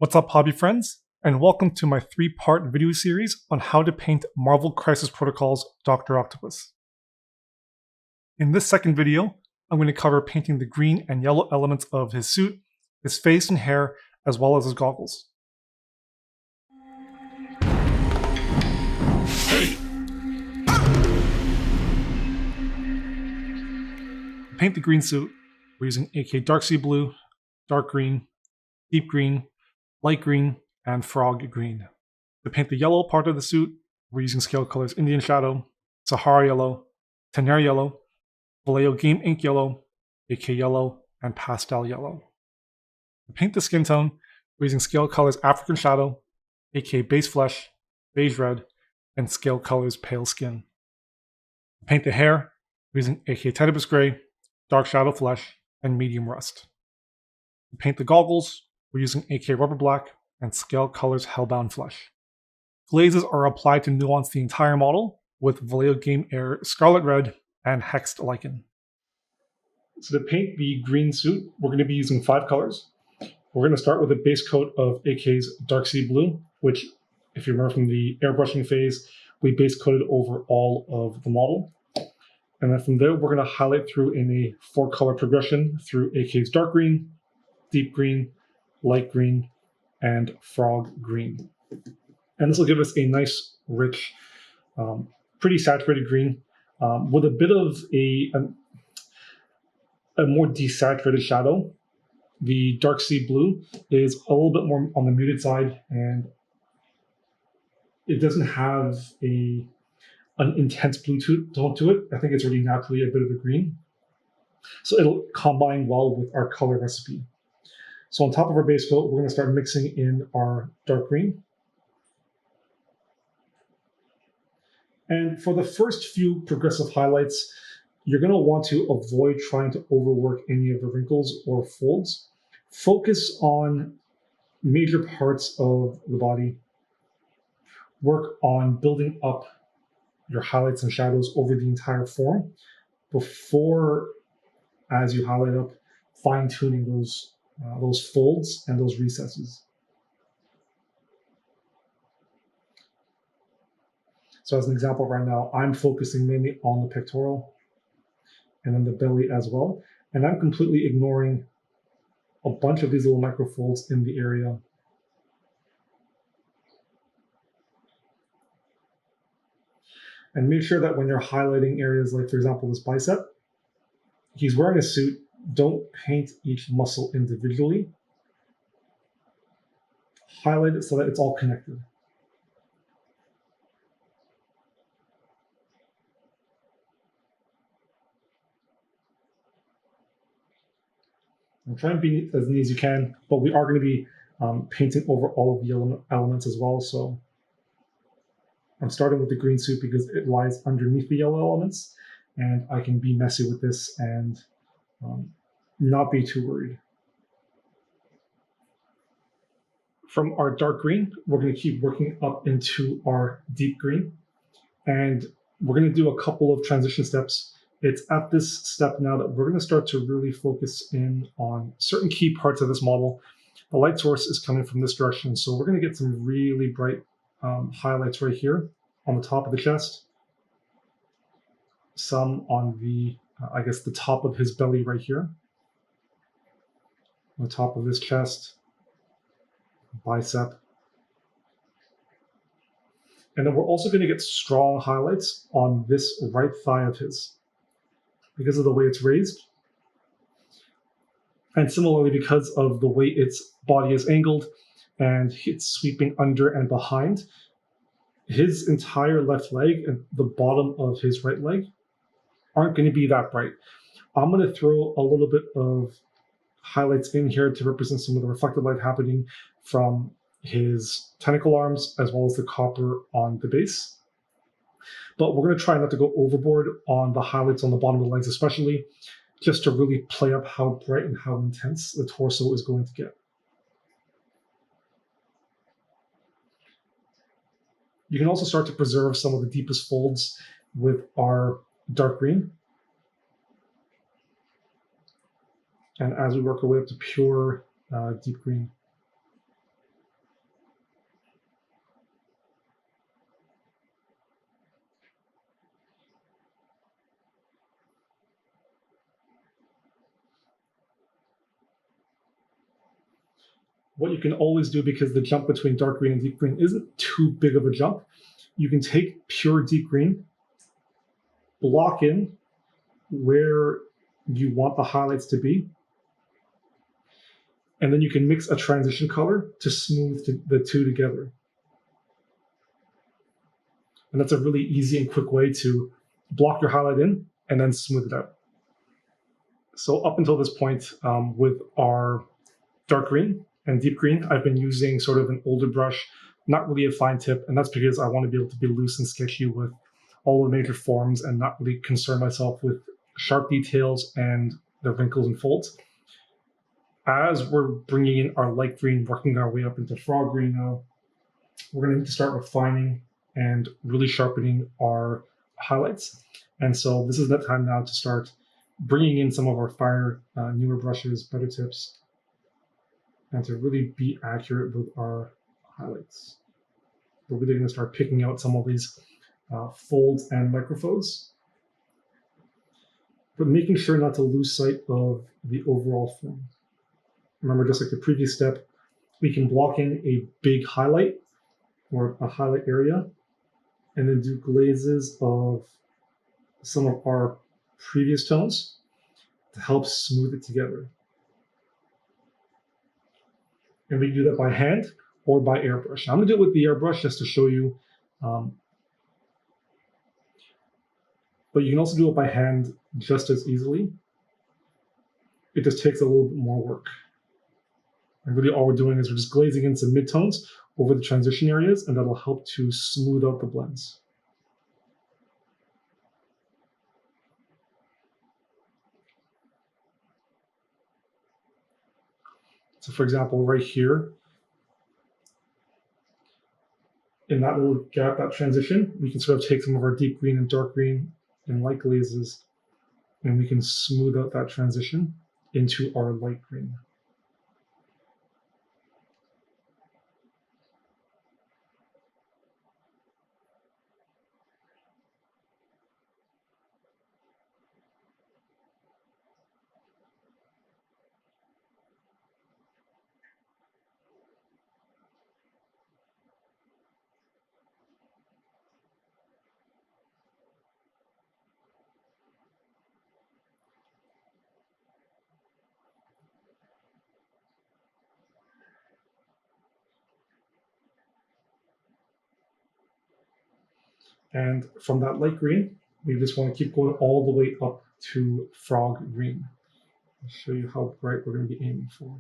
What's up, hobby friends, and welcome to my 3-part video series on how to paint Marvel Crisis Protocol's Doctor Octopus. In this second video, I'm going to cover painting the green and yellow elements of his suit, his face and hair, as well as his goggles. To paint the green suit, we're using AK Dark Sea Blue, Dark Green, Deep Green, Light Green, and Frog Green. To paint the yellow part of the suit, we're using scale colors Indian Shadow, Sahara Yellow, Tenaire Yellow, Vallejo Game Ink Yellow, AK Yellow, and Pastel Yellow. To paint the skin tone, we're using scale colors African Shadow, AK Base Flesh, Beige Red, and scale colors Pale Skin. To paint the hair, we're using AK Tedibus Gray, Dark Shadow Flesh, and Medium Rust. To paint the goggles, we're using AK Rubber Black and scale colors Hellbound Flesh. Glazes are applied to nuance the entire model with Vallejo Game Air Scarlet Red and Hexed Lichen. So to paint the green suit, we're going to be using 5 colors. We're going to start with a base coat of AK's Dark Sea Blue, which, if you remember from the airbrushing phase, we base coated over all of the model. And then from there, we're going to highlight through in a 4-color progression through AK's Dark Green, Deep Green, Light Green, and Frog Green. And this will give us a nice, rich, pretty saturated green with a bit of a more desaturated shadow. The Dark Sea Blue is a little bit more on the muted side, and it doesn't have an intense blue tone to it. I think it's already naturally a bit of a green. So it'll combine well with our color recipe. So on top of our base coat, we're going to start mixing in our dark green. And for the first few progressive highlights, you're going to want to avoid trying to overwork any of the wrinkles or folds. Focus on major parts of the body. Work on building up your highlights and shadows over the entire form before, as you highlight up, fine-tuning those folds and those recesses. So as an example right now, I'm focusing mainly on the pectoral and then the belly as well. And I'm completely ignoring a bunch of these little micro folds in the area. And make sure that when you're highlighting areas like, for example, this bicep, he's wearing a suit, don't paint each muscle individually. Highlight it so that it's all connected. And try and be as neat as you can, but we are going to be painting over all of the elements as well. So I'm starting with the green suit because it lies underneath the yellow elements, and I can be messy with this and not be too worried. From our dark green, we're going to keep working up into our deep green, and we're going to do a couple of transition steps. It's at this step now that we're going to start to really focus in on certain key parts of this model. The light source is coming from this direction, so we're going to get some really bright highlights right here on the top of the chest. Some on the, I guess, the top of his belly right here. On the top of his chest, bicep. And then we're also going to get strong highlights on this right thigh of his because of the way it's raised. And similarly, because of the way its body is angled and it's sweeping under and behind, his entire left leg and the bottom of his right leg aren't going to be that bright. I'm going to throw a little bit of highlights in here to represent some of the reflected light happening from his tentacle arms as well as the copper on the base. But we're going to try not to go overboard on the highlights on the bottom of the legs, especially just to really play up how bright and how intense the torso is going to get. You can also start to preserve some of the deepest folds with our dark green. And as we work our way up to pure deep green. what you can always do, because the jump between dark green and deep green isn't too big of a jump, you can take pure deep green, block in where you want the highlights to be, and then you can mix a transition color to smooth the two together. And that's a really easy and quick way to block your highlight in and then smooth it out. So up until this point, with our dark green and deep green, I've been using sort of an older brush, not really a fine tip, and that's because I want to be able to be loose and sketchy with all the major forms and not really concern myself with sharp details and the wrinkles and folds. As we're bringing in our light green, working our way up into frog green now, we're going to need to start refining and really sharpening our highlights. And so this is that time now to start bringing in some of our finer, newer brushes, better tips, and to really be accurate with our highlights. We're really going to start picking out some of these folds and microfolds, but making sure not to lose sight of the overall form. Remember, just like the previous step, we can block in a big highlight or a highlight area, and then do glazes of some of our previous tones to help smooth it together. And we can do that by hand or by airbrush. I'm going to do it with the airbrush just to show you, but you can also do it by hand just as easily. It just takes a little bit more work. And really all we're doing is we're just glazing in some midtones over the transition areas, and that'll help to smooth out the blends. So for example, right here, in that little gap, that transition, we can sort of take some of our deep green and dark green and light glazes, and we can smooth out that transition into our light green. And from that light green, we just want to keep going all the way up to frog green. I'll show you how bright we're going to be aiming for.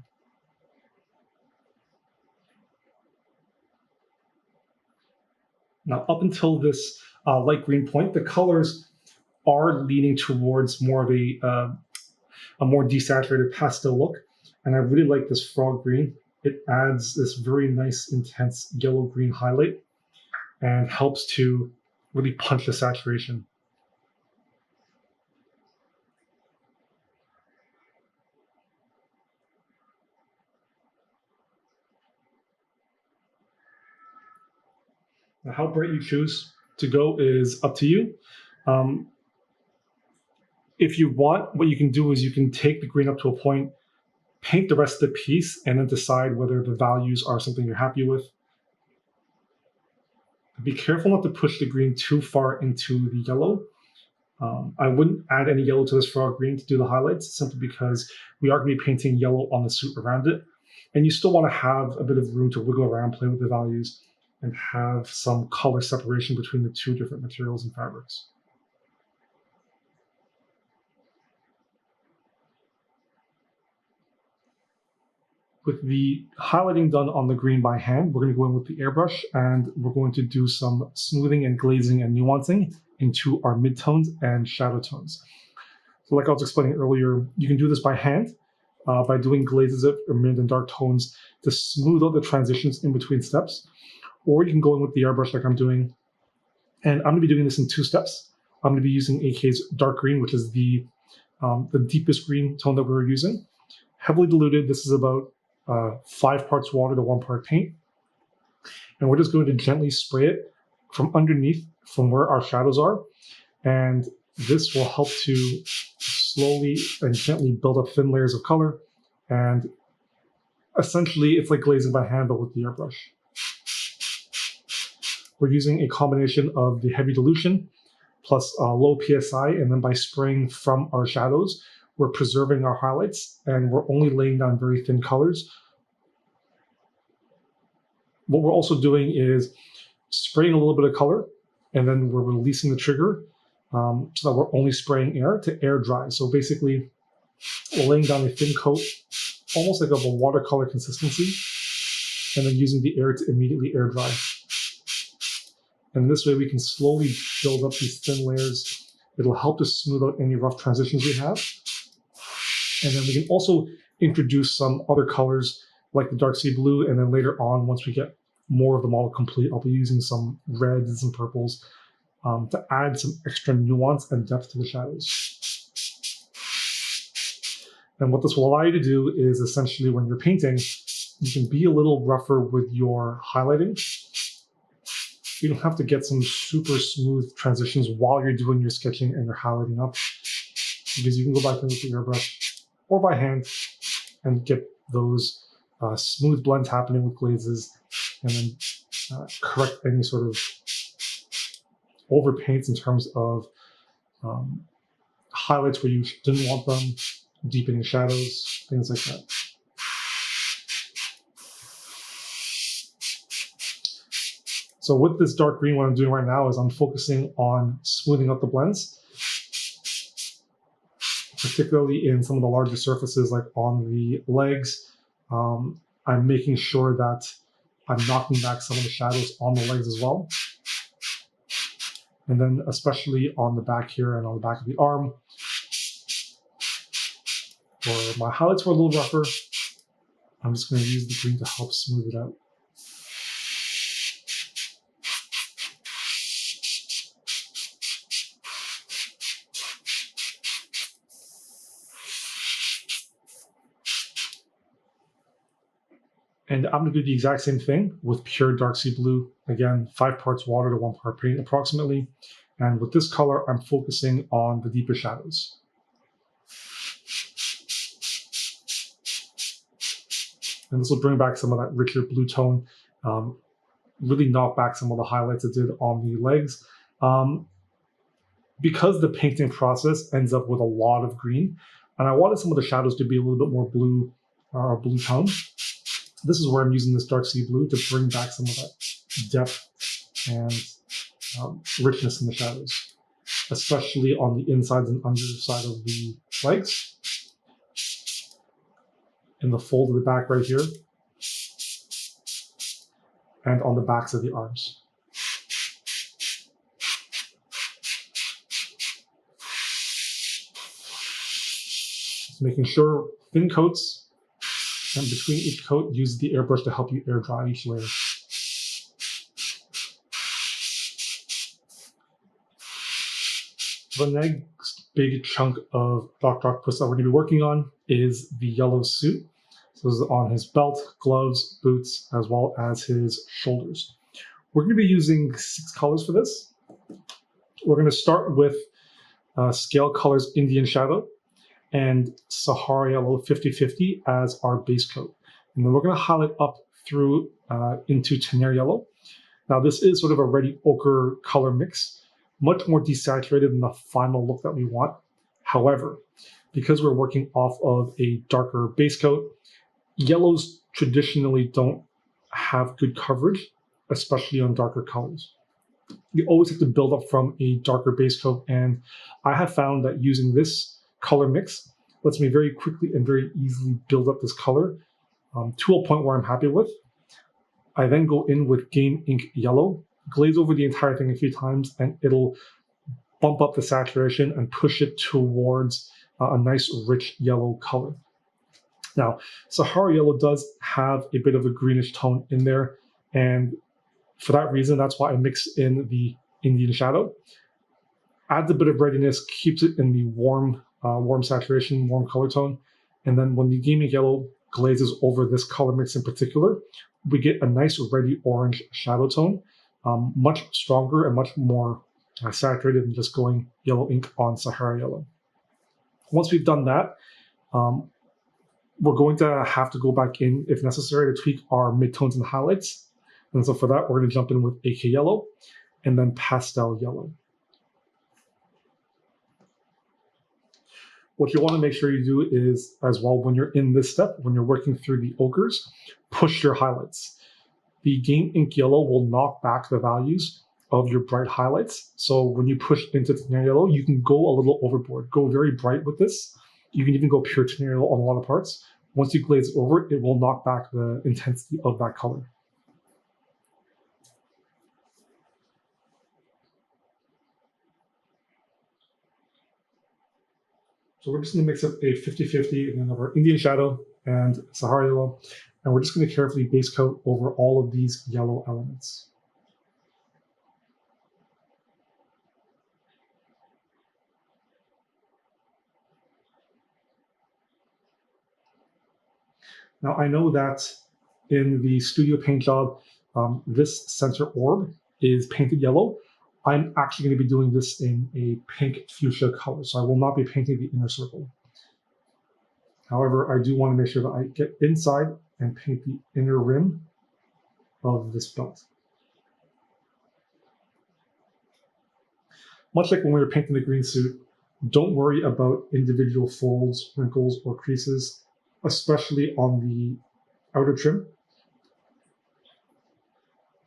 Now, up until this light green point, the colors are leaning towards more of a more desaturated pastel look. And I really like this frog green. It adds this very nice, intense yellow-green highlight and helps to really punch the saturation. Now, how bright you choose to go is up to you. If you want, what you can do is you can take the green up to a point, paint the rest of the piece, and then decide whether the values are something you're happy with. Be careful not to push the green too far into the yellow. I wouldn't add any yellow to this frog green to do the highlights, simply because we are going to be painting yellow on the suit around it. And you still want to have a bit of room to wiggle around, play with the values, and have some color separation between the two different materials and fabrics. With the highlighting done on the green by hand, we're going to go in with the airbrush, and we're going to do some smoothing and glazing and nuancing into our midtones and shadow tones. So like I was explaining earlier, you can do this by hand, by doing glazes of mid and dark tones to smooth out the transitions in between steps, or you can go in with the airbrush like I'm doing. And I'm going to be doing this in 2 steps. I'm going to be using AK's dark green, which is the deepest green tone that we're using. Heavily diluted. This is about 5 parts water to 1 part paint. And we're just going to gently spray it from underneath, from where our shadows are. And this will help to slowly and gently build up thin layers of color and essentially it's like glazing by hand, but with the airbrush. We're using a combination of the heavy dilution plus low PSI, and then by spraying from our shadows, we're preserving our highlights, and we're only laying down very thin colors. What we're also doing is spraying a little bit of color, and then we're releasing the trigger so that we're only spraying air to air dry. So basically, we're laying down a thin coat, almost like of a watercolor consistency, and then using the air to immediately air dry. And this way we can slowly build up these thin layers. It'll help to smooth out any rough transitions we have. And then we can also introduce some other colors like the dark sea blue, and then later on, once we get more of the model complete, I'll be using some reds and some purples to add some extra nuance and depth to the shadows. And what this will allow you to do is essentially when you're painting, you can be a little rougher with your highlighting. You don't have to get some super smooth transitions while you're doing your sketching and you're highlighting up, because you can go back in with the airbrush or by hand and get those smooth blends happening with glazes, and then correct any sort of overpaints in terms of highlights where you didn't want them, deepening shadows, things like that. So with this dark green, what I'm doing right now is I'm focusing on smoothing out the blends, particularly in some of the larger surfaces like on the legs. I'm making sure that I'm knocking back some of the shadows on the legs as well. And then especially on the back here and on the back of the arm, where my highlights were a little rougher, I'm just going to use the green to help smooth it out. And I'm going to do the exact same thing with pure dark sea blue. Again, 5 parts water to 1 part paint approximately. And with this color, I'm focusing on the deeper shadows. And this will bring back some of that richer blue tone, really knock back some of the highlights it did on the legs. Because the painting process ends up with a lot of green, and I wanted some of the shadows to be a little bit more blue tone, this is where I'm using this dark sea blue to bring back some of that depth and richness in the shadows, especially on the insides and underside of the legs, in the fold of the back right here, and on the backs of the arms. Just making sure thin coats, and between each coat, use the airbrush to help you air dry each layer. The next big chunk of Doctor Octopus that we're going to be working on is the yellow suit. So this is on his belt, gloves, boots, as well as his shoulders. We're going to be using 6 colors for this. We're going to start with Scale Colors Indian Shadow and Sahara Yellow 50/50 as our base coat. And then we're going to highlight up through into Tenaire Yellow. Now this is sort of a reddy ochre color mix, much more desaturated than the final look that we want. However, because we're working off of a darker base coat, yellows traditionally don't have good coverage, especially on darker colors. You always have to build up from a darker base coat, and I have found that using this color mix lets me very quickly and very easily build up this color to a point where I'm happy with. I then go in with Game Ink Yellow, glaze over the entire thing a few times, and it'll bump up the saturation and push it towards a nice rich yellow color. Now, Sahara Yellow does have a bit of a greenish tone in there, and for that reason, that's why I mix in the Indian Shadow. Adds a bit of readiness, keeps it in the warm saturation, warm color tone. And then when the Game Ink Yellow glazes over this color mix in particular, we get a nice reddy orange shadow tone, much stronger and much more saturated than just going yellow ink on Sahara Yellow. Once we've done that, we're going to have to go back in, if necessary, to tweak our midtones and highlights. And so for that, we're going to jump in with AK yellow and then pastel yellow. What you want to make sure you do is, as well, when you're in this step, when you're working through the ochres, push your highlights. The game ink yellow will knock back the values of your bright highlights. So when you push into Tenere yellow, you can go a little overboard. Go very bright with this. You can even go pure Tenere yellow on a lot of parts. Once you glaze it over, it will knock back the intensity of that color. So we're just going to mix up a 50-50 and then of our Indian shadow and Sahara yellow. And we're just going to carefully base coat over all of these yellow elements. Now I know that in the studio paint job, this center orb is painted yellow. I'm actually going to be doing this in a pink fuchsia color, so I will not be painting the inner circle. However, I do want to make sure that I get inside and paint the inner rim of this belt. Much like when we were painting the green suit, don't worry about individual folds, wrinkles, or creases, especially on the outer trim.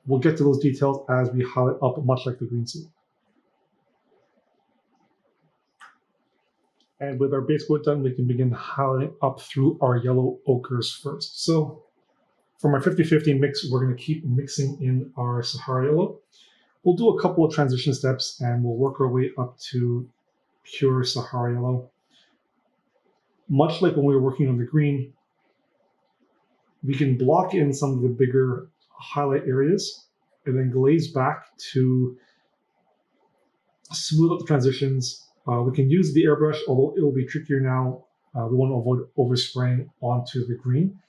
We'll get to those details as we highlight up, much like the green suit. And with our base coat done, we can begin highlighting up through our yellow ochres first. So for my 50-50 mix, we're going to keep mixing in our Sahara yellow. We'll do a couple of transition steps and we'll work our way up to pure Sahara yellow. Much like when we were working on the green, we can block in some of the bigger highlight areas and then glaze back to smooth out the transitions. We can use the airbrush, although it will be trickier now. We want to avoid overspraying onto the green.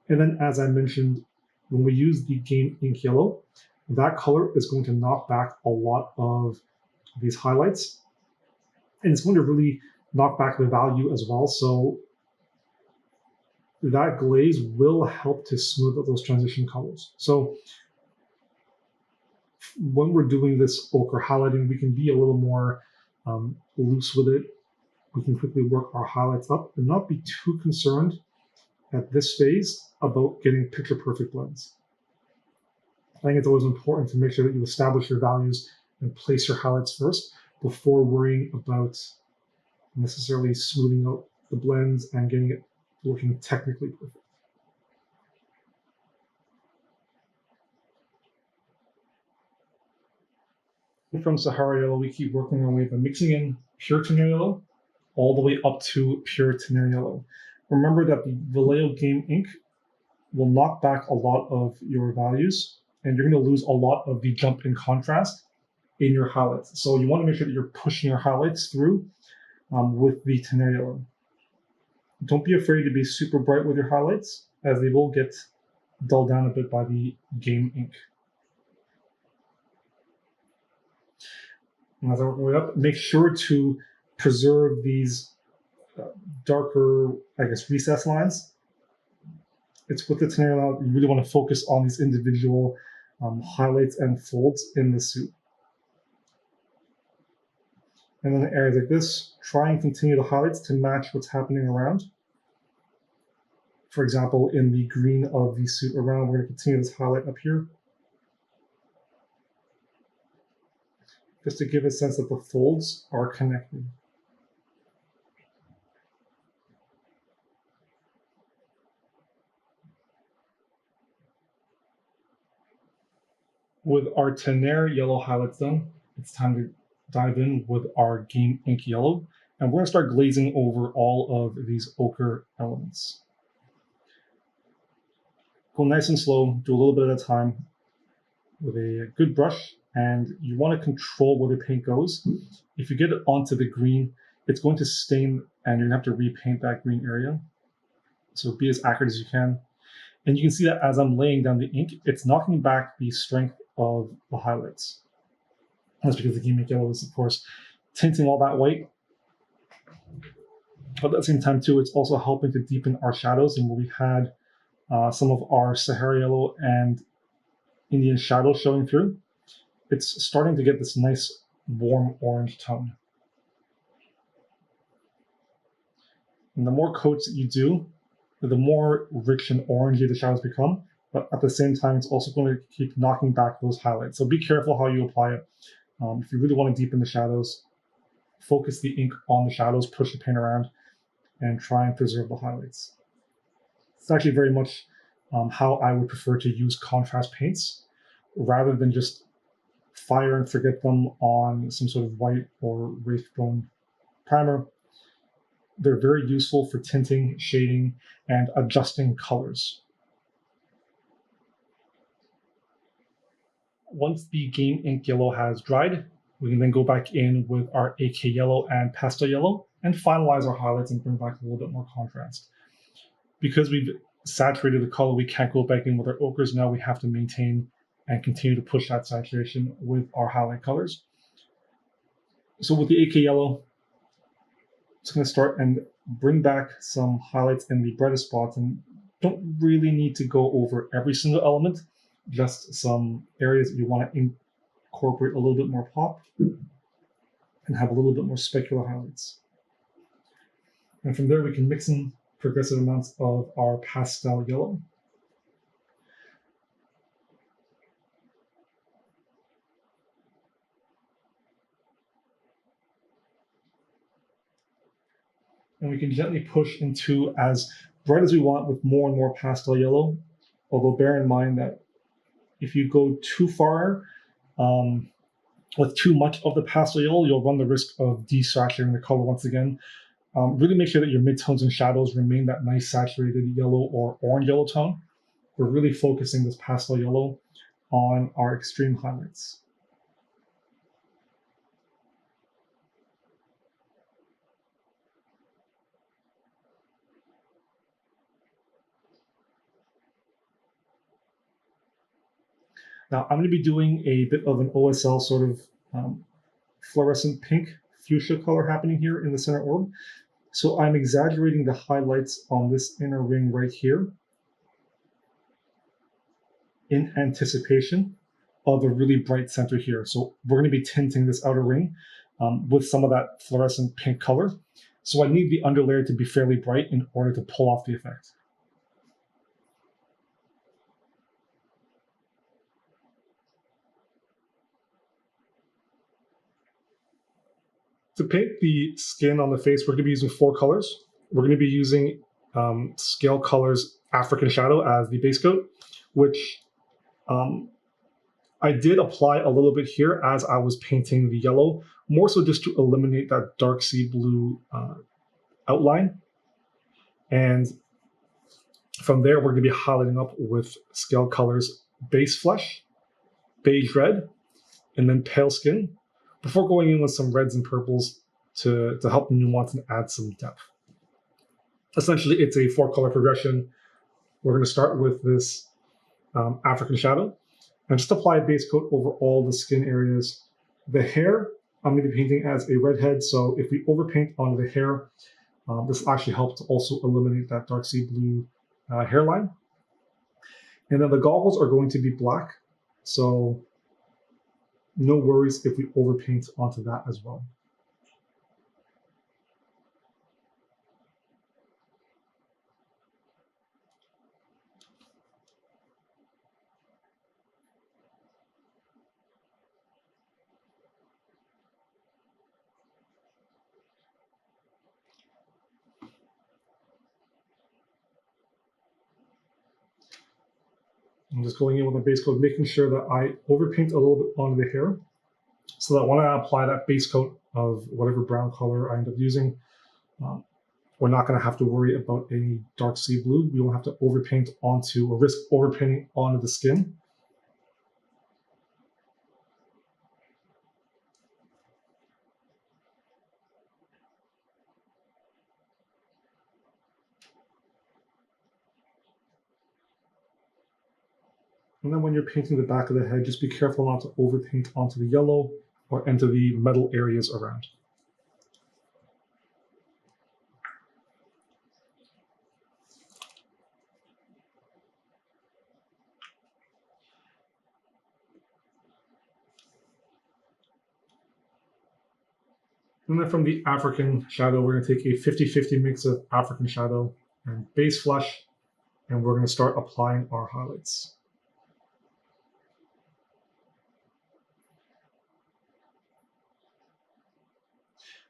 And then, as I mentioned, when we use the game ink yellow, that color is going to knock back a lot of these highlights. And it's going to really knock back the value as well. So that glaze will help to smooth out those transition colors. So when we're doing this ochre highlighting, we can be a little more loose with it. We can quickly work our highlights up and not be too concerned at this phase about getting picture perfect blends. I think it's always important to make sure that you establish your values and place your highlights first before worrying about necessarily smoothing out the blends and getting it looking technically perfect. From Sahara yellow, we keep working our way by mixing in pure Tenere yellow all the way up to pure Tenere yellow. Remember that the Vallejo game ink will knock back a lot of your values, and you're going to lose a lot of the jump in contrast in your highlights. So you want to make sure that you're pushing your highlights through with the Tenere yellow. Don't be afraid to be super bright with your highlights, as they will get dulled down a bit by the game ink. And as I work my way up, make sure to preserve these darker, recess lines. It's with the Tenere yellow, you really want to focus on these individual highlights and folds in the suit. And then in areas like this, try and continue the highlights to match what's happening around. For example, in the green of the suit around, we're going to continue this highlight up here, just to give a sense that the folds are connected. With our Tenere yellow highlights done, it's time to dive in with our game ink yellow, and we're going to start glazing over all of these ochre elements. Go nice and slow, do a little bit at a time with a good brush, and you want to control where the paint goes. If you get it onto the green, it's going to stain and you're going to have to repaint that green area. So be as accurate as you can. And you can see that as I'm laying down the ink, it's knocking back the strength of the highlights. That's because the game ink yellow is, of course, tinting all that white. But at the same time, too, it's also helping to deepen our shadows. And where we had some of our Sahara yellow and Indian shadows showing through, it's starting to get this nice warm orange tone. And the more coats that you do, the more rich and orangey the shadows become. But at the same time, it's also going to keep knocking back those highlights. So be careful how you apply it. If you really want to deepen the shadows, focus the ink on the shadows, push the paint around, and try and preserve the highlights. It's actually very much how I would prefer to use contrast paints rather than just fire and forget them on some sort of white or wraith bone primer. They're very useful for tinting, shading, and adjusting colors. Once the game ink yellow has dried, we can then go back in with our AK yellow and pastel yellow and finalize our highlights and bring back a little bit more contrast. Because we've saturated the color, we can't go back in with our ochres. Now we have to maintain and continue to push that saturation with our highlight colors. So with the AK yellow, it's going to start and bring back some highlights in the brightest spots, and don't really need to go over every single element, just some areas that you want to incorporate a little bit more pop and have a little bit more specular highlights. And from there, we can mix in progressive amounts of our pastel yellow. And we can gently push into as bright as we want with more and more pastel yellow. Although bear in mind that if you go too far with too much of the pastel yellow, you'll run the risk of desaturating the color once again. Really make sure that your midtones and shadows remain that nice saturated yellow or orange yellow tone. We're really focusing this pastel yellow on our extreme highlights. Now I'm going to be doing a bit of an OSL sort of fluorescent pink fuchsia color happening here in the center orb. So I'm exaggerating the highlights on this inner ring right here in anticipation of a really bright center here. So we're going to be tinting this outer ring with some of that fluorescent pink color. So I need the underlayer to be fairly bright in order to pull off the effect. To paint the skin on the face, we're going to be using 4 colors. We're going to be using Scale Colors African Shadow as the base coat, which I did apply a little bit here as I was painting the yellow, more so just to eliminate that dark sea blue outline. And from there, we're going to be highlighting up with Scale Colors Base Flesh, Beige Red, and then Pale Skin, before going in with some reds and purples to help nuance and add some depth. Essentially, it's a 4-color progression. We're going to start with this African Shadow and just apply a base coat over all the skin areas. The hair, I'm going to be painting as a redhead, so if we overpaint onto the hair, this will actually help to also eliminate that dark sea blue hairline. And then the goggles are going to be black, so no worries if we overpaint onto that as well. I'm just going in with a base coat, making sure that I overpaint a little bit onto the hair so that when I apply that base coat of whatever brown color I end up using, we're not going to have to worry about any dark sea blue. We won't have to overpaint onto or risk overpainting onto the skin. And then when you're painting the back of the head, just be careful not to overpaint onto the yellow or into the metal areas around. And then from the African shadow, we're going to take a 50-50 mix of African shadow and base flush, and we're going to start applying our highlights.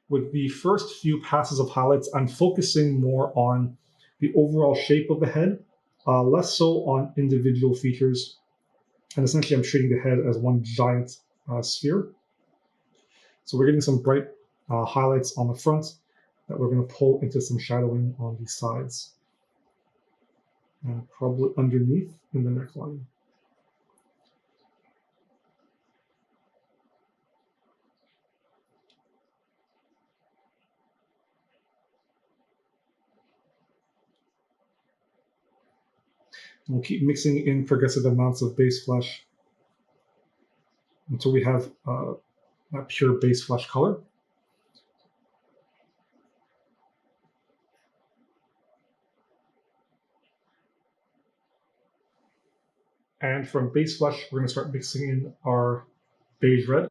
With the first few passes of highlights, I'm focusing more on the overall shape of the head, less so on individual features. And essentially, I'm treating the head as one giant sphere. So we're getting some bright highlights on the front that we're going to pull into some shadowing on the sides and probably underneath in the neckline. We'll keep mixing in progressive amounts of base flush until we have that pure base flush color. And from base flush, we're going to start mixing in our beige red.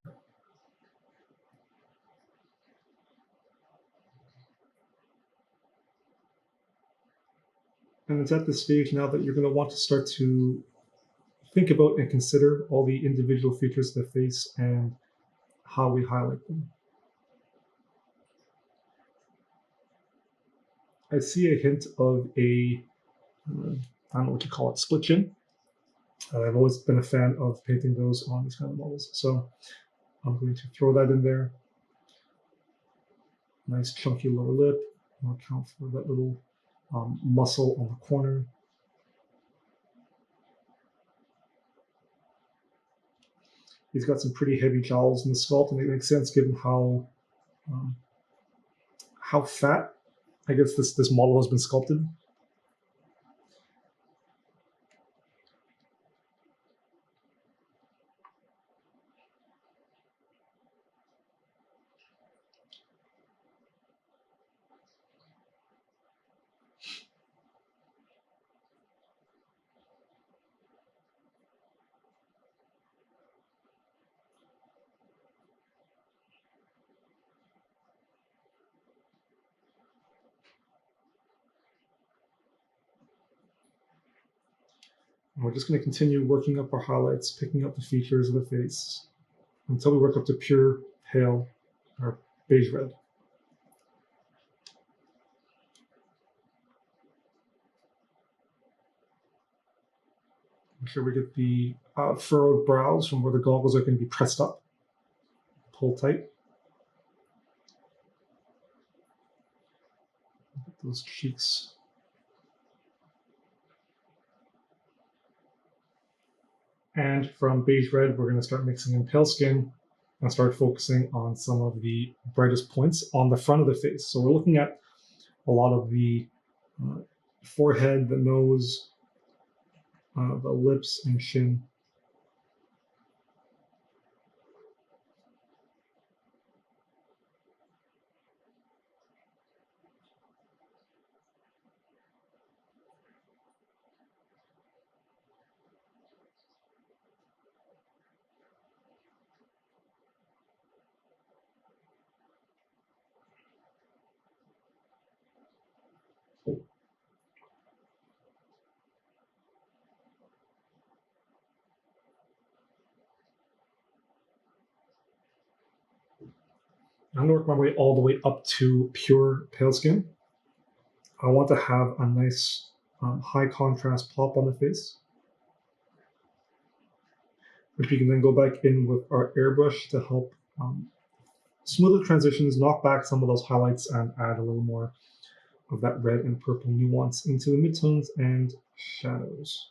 And it's at this stage now that you're going to want to start to think about and consider all the individual features of the face and how we highlight them. I see a hint of a, I don't know what you call it, split chin. I've always been a fan of painting those on these kind of models. So I'm going to throw that in there. Nice chunky lower lip. I'll account for that little muscle on the corner. He's got some pretty heavy jowls in the sculpt, and it makes sense given how fat, I guess, this model has been sculpted. And we're just going to continue working up our highlights, picking up the features of the face until we work up to pure pale or beige red. Make sure we get the furrowed brows from where the goggles are going to be pressed up. Pull tight. Get those cheeks. And from beige red, we're going to start mixing in pale skin and start focusing on some of the brightest points on the front of the face. So we're looking at a lot of the forehead, the nose, the lips and chin. I'm going to work my way all the way up to pure pale skin. I want to have a nice high contrast pop on the face, which we can then go back in with our airbrush to help smooth the transitions, knock back some of those highlights, and add a little more of that red and purple nuance into the midtones and shadows.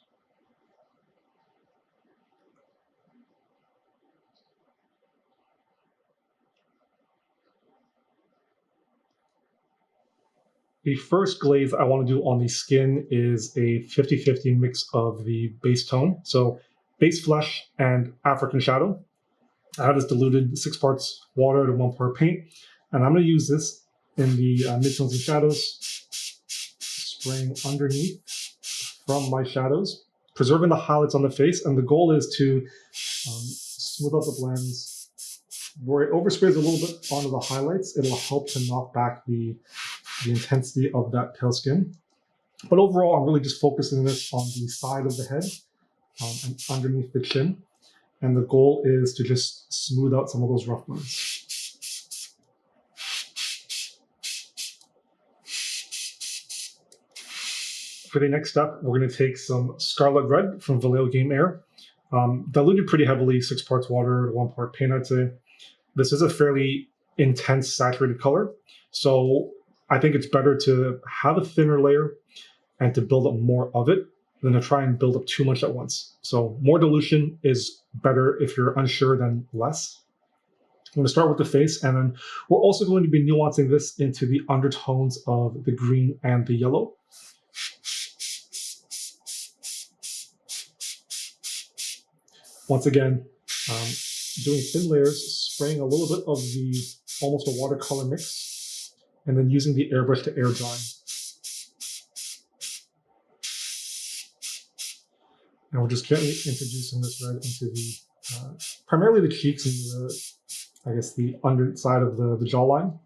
The first glaze I want to do on the skin is a 50-50 mix of the base tone. So base flush and African shadow. I have this diluted 6 parts water to 1 part paint. And I'm going to use this in the midtones and shadows, spraying underneath from my shadows, preserving the highlights on the face. And the goal is to smooth out the blends Where it oversprays a little bit onto the highlights, it'll help to knock back the intensity of that pale skin. But overall, I'm really just focusing this on the side of the head and underneath the chin. And the goal is to just smooth out some of those rough lines. For the next step, we're going to take some Scarlet Red from Vallejo Game Air. Diluted pretty heavily, 6 parts water, 1 part paint, I'd say. This is a fairly intense saturated color, so I think it's better to have a thinner layer and to build up more of it than to try and build up too much at once. So more dilution is better if you're unsure than less. I'm going to start with the face, and then we're also going to be nuancing this into the undertones of the green and the yellow. Once again, doing thin layers, spraying a little bit of the almost a watercolor mix, and then using the airbrush to air dry. And we're just gently introducing this red into the, primarily the cheeks and the, I guess, the underside of the jawline.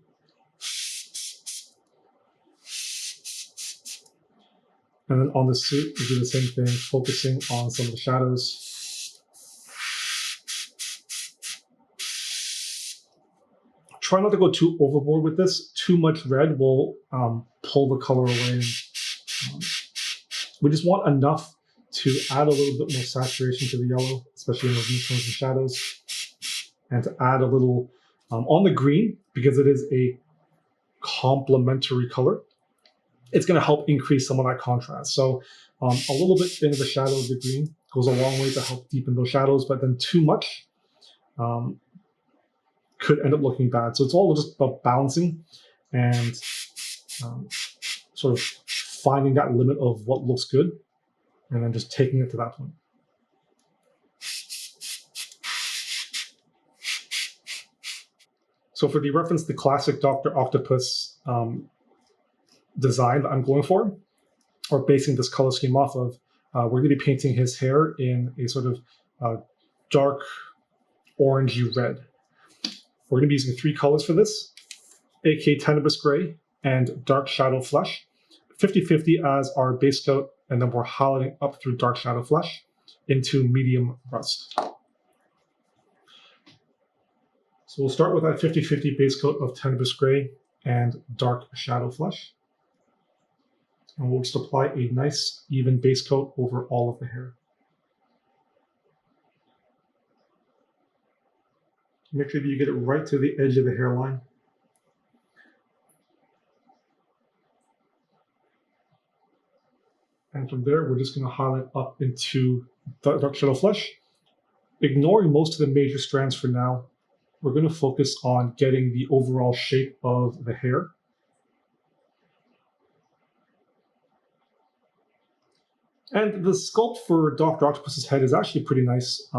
And then on the suit, we do the same thing, focusing on some of the shadows. Try not to go too overboard with this. Too much red will pull the color away. We just want enough to add a little bit more saturation to the yellow, especially in those midtones and shadows, and to add a little on the green, because it is a complementary color. It's going to help increase some of that contrast. So a little bit into the shadow of the green goes a long way to help deepen those shadows, but then too much could end up looking bad. So it's all just about balancing and sort of finding that limit of what looks good and then just taking it to that point. So for the reference, the classic Doctor Octopus design that I'm going for, or basing this color scheme off of, we're going to be painting his hair in a sort of dark orangey red. We're going to be using 3 colors for this, aka Tenebrous Gray and Dark Shadow Flesh. 50-50 as our base coat, and then we're highlighting up through Dark Shadow Flesh into Medium Rust. So we'll start with that 50-50 base coat of Tenebrous Gray and Dark Shadow Flesh. And we'll just apply a nice even base coat over all of the hair. Make sure that you get it right to the edge of the hairline. And from there, we're just going to highlight up into Dark Shadow Flesh. Ignoring most of the major strands for now, we're going to focus on getting the overall shape of the hair. And the sculpt for Doctor Octopus's head is actually pretty nice.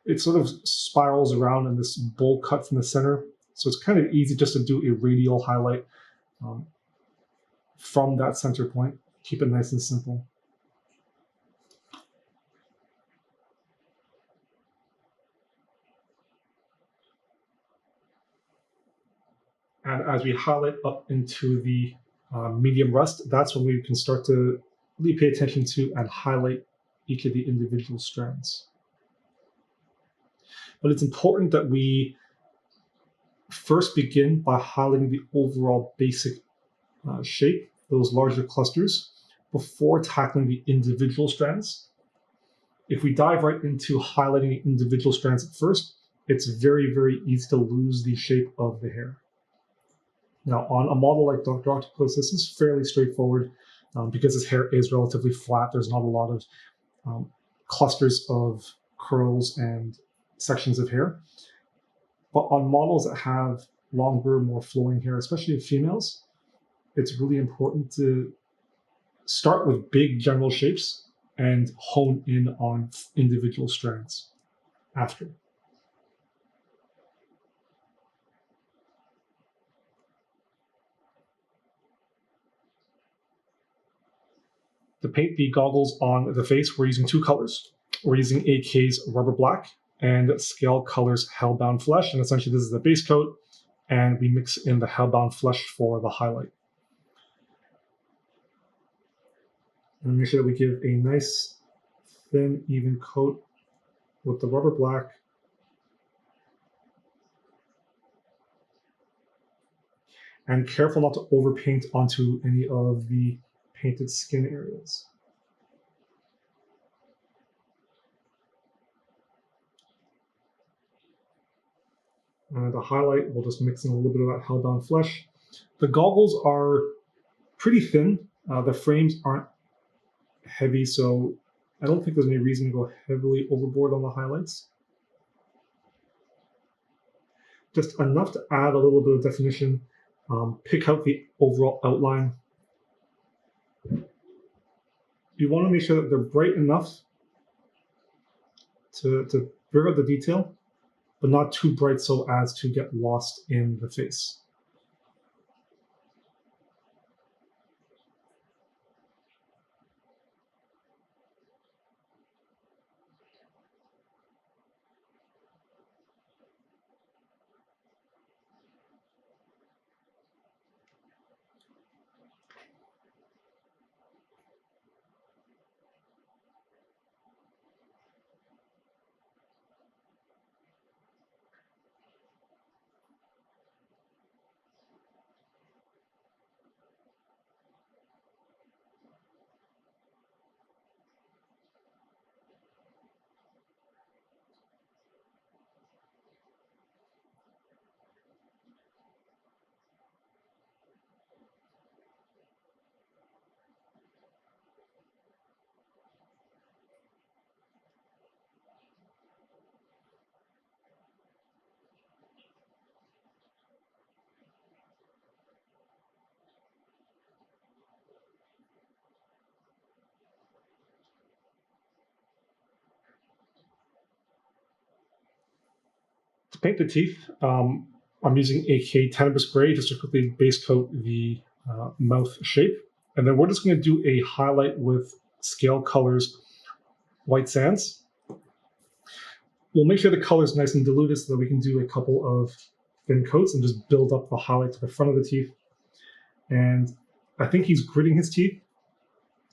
It sort of spirals around in this bowl cut from the center. So it's kind of easy just to do a radial highlight from that center point. Keep it nice and simple. And as we highlight up into the medium rust, that's when we can start to really pay attention to and highlight each of the individual strands. But it's important that we first begin by highlighting the overall basic shape, those larger clusters, before tackling the individual strands. If we dive right into highlighting the individual strands at first, it's very, very easy to lose the shape of the hair. Now, on a model like Doctor Octopus, this is fairly straightforward because his hair is relatively flat. There's not a lot of clusters of curls and sections of hair. But on models that have longer, more flowing hair, especially females, it's really important to start with big general shapes and hone in on individual strands after. To paint the goggles on the face, we're using 2 colors. We're using AK's Rubber Black and Scale Colors Hellbound Flesh. And essentially this is the base coat, and we mix in the Hellbound Flesh for the highlight. And make sure that we give a nice, thin, even coat with the rubber black. And careful not to overpaint onto any of the painted skin areas. And the highlight, we'll just mix in a little bit of that Hellbound Flesh. The goggles are pretty thin. The frames aren't heavy, so I don't think there's any reason to go heavily overboard on the highlights. Just enough to add a little bit of definition, pick out the overall outline. You want to make sure that they're bright enough to bring out the detail, but not too bright so as to get lost in the face. To paint the teeth, I'm using AK Tenebris Gray just to quickly base coat the mouth shape. And then we're just going to do a highlight with Scale Colors White Sands. We'll make sure the color is nice and diluted so that we can do a couple of thin coats and just build up the highlight to the front of the teeth. And I think he's gritting his teeth,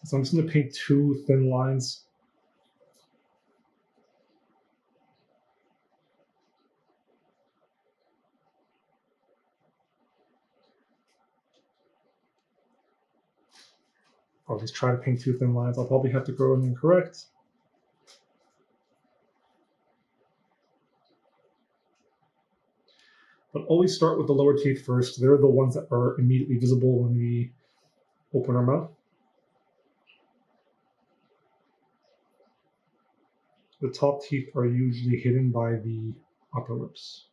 so I'm just going to paint 2 thin lines. I'll just try to paint 2 thin lines. I'll probably have to go in and correct. But always start with the lower teeth first. They're the ones that are immediately visible when we open our mouth. The top teeth are usually hidden by the upper lips.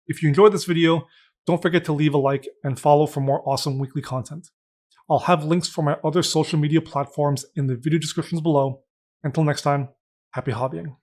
If you enjoyed this video, don't forget to leave a like and follow for more awesome weekly content. I'll have links for my other social media platforms in the video descriptions below. Until next time, happy hobbying.